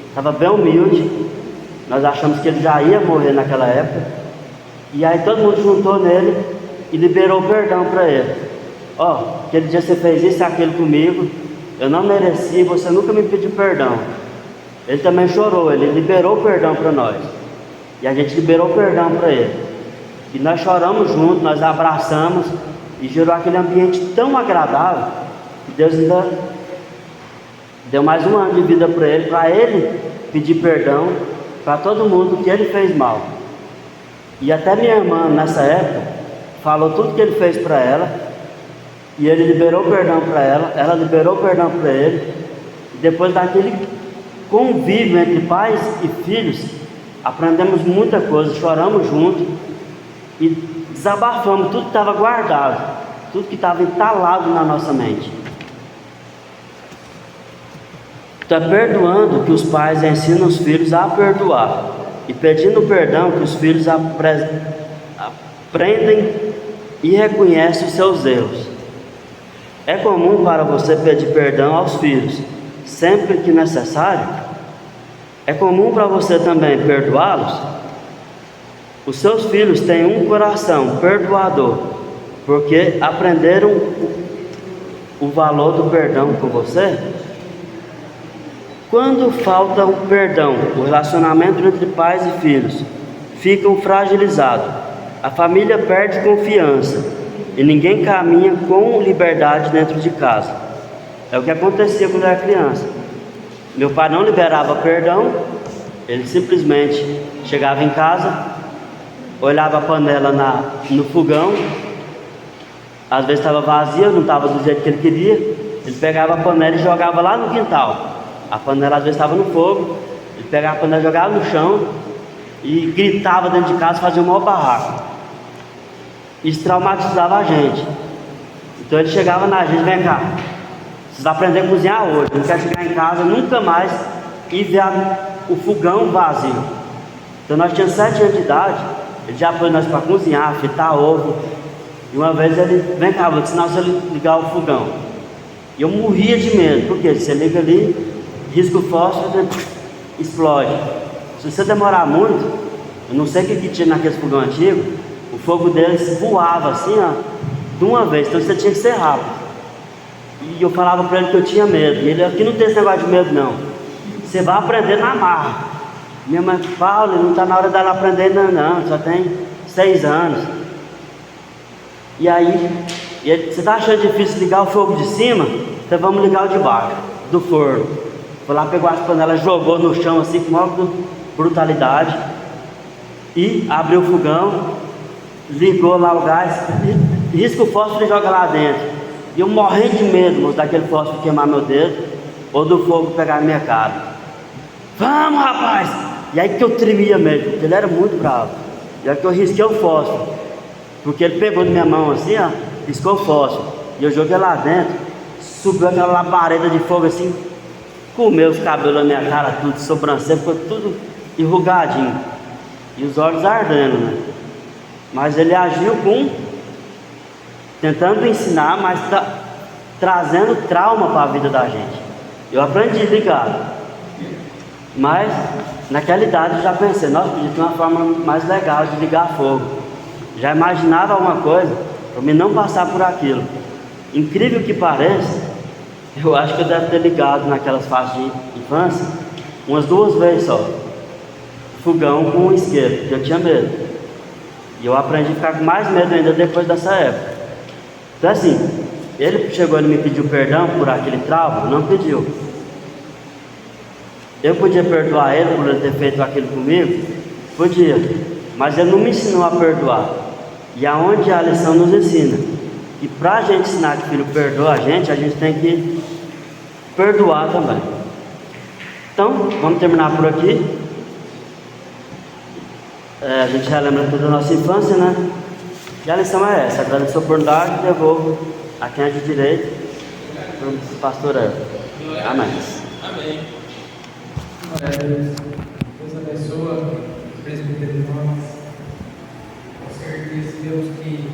Estava bem humilde. Nós achamos que ele já ia morrer naquela época. E aí todo mundo juntou nele e liberou perdão para ele. Ó, aquele dia você fez isso e aquilo comigo, eu não mereci, você nunca me pediu perdão. Ele também chorou, ele liberou perdão para nós. E a gente liberou perdão para ele. E nós choramos juntos, nós abraçamos, e gerou aquele ambiente tão agradável, que Deus ainda deu mais um ano de vida para ele pedir perdão para todo mundo que ele fez mal. E até minha irmã, nessa época, falou tudo que ele fez para ela, e ele liberou perdão para ela liberou perdão para ele. E depois daquele convívio entre pais e filhos, aprendemos muita coisa, choramos juntos e desabafamos tudo que estava guardado, tudo que estava entalado na nossa mente. Está perdoando que os pais ensinam os filhos a perdoar, e pedindo perdão que os filhos aprendem e reconhecem os seus erros. É comum para você pedir perdão aos filhos sempre que necessário? É comum para você também perdoá-los? Os seus filhos têm um coração perdoador, porque aprenderam o valor do perdão com você? Quando falta o perdão, o relacionamento entre pais e filhos ficam fragilizados, a família perde confiança e ninguém caminha com liberdade dentro de casa. É o que acontecia quando eu era criança. Meu pai não liberava perdão, ele simplesmente chegava em casa, olhava a panela no fogão, às vezes estava vazia, não estava do jeito que ele queria, ele pegava a panela e jogava lá no quintal. A panela às vezes estava no fogo, ele pegava a panela, jogava no chão e gritava dentro de casa, fazia um maior barraco. Isso traumatizava a gente. Então ele chegava na gente: vem cá, vocês vão aprender a cozinhar hoje, não quer chegar em casa nunca mais e ver o fogão vazio. Então nós tínhamos 7 anos de idade, ele já pôs nós para cozinhar, fritar ovo. E uma vez ele: vem cá, vou te ensinar você a ligar o fogão. E eu morria de medo, porque você liga ali, risca o fósforo, explode. Se você demorar muito, eu não sei o que tinha naquele fogão antigo, o fogo deles voava assim, ó, de uma vez. Então você tinha que ser rápido. E eu falava para ele que eu tinha medo. E ele: aqui não tem esse negócio de medo não, você vai aprender na marra. Minha mãe: Paulo, não está na hora dela aprender ainda não, só tem 6 anos. E aí, você está achando difícil ligar o fogo de cima? Então vamos ligar o de baixo, do forno. Foi lá, pegou as panelas, jogou no chão assim com maior brutalidade, e abriu o fogão, ligou lá o gás, risca o fósforo e joga lá dentro. E eu morrendo de medo, moço, daquele fósforo queimar meu dedo, ou do fogo pegar na minha cara. Vamos, rapaz! E aí que eu tremia mesmo, porque ele era muito bravo. E aí que eu risquei o fósforo, porque ele pegou na minha mão assim, ó, riscou o fósforo, e eu joguei lá dentro, subiu aquela labareda de fogo assim, comeu os cabelos na minha cara, tudo, sobrancelha, ficou tudo enrugadinho, e os olhos ardendo, né? mas ele agiu tentando ensinar, mas trazendo trauma para a vida da gente. Eu aprendi a ligar, mas naquela idade eu já pensei, nossa, podia ter uma forma mais legal de ligar fogo. Já imaginava alguma coisa para mim não passar por aquilo. Incrível que pareça, eu acho que eu devo ter ligado naquelas fases de infância umas 2 vezes só, fogão com isqueiro, porque eu tinha medo. E eu aprendi a ficar com mais medo ainda depois dessa época. Então assim, ele chegou e me pediu perdão por aquele trauma? Não pediu. Eu podia perdoar ele por ele ter feito aquilo comigo? Podia, mas ele não me ensinou a perdoar. E aonde a lição nos ensina que para a gente ensinar que o filho perdoa a gente tem que perdoar também. Então, vamos terminar por aqui. A gente relembra toda a nossa infância, né? E a lição é essa: agradeço a oportunidade e devolvo a quem é de direito para o pastor Hélio. Amém. Amém. Deus abençoe os presbíteros irmãos. Com certeza, Deus que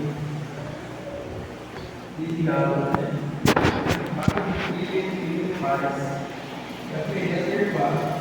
ligado, né? Para que ele faz. E aprender a perdoar.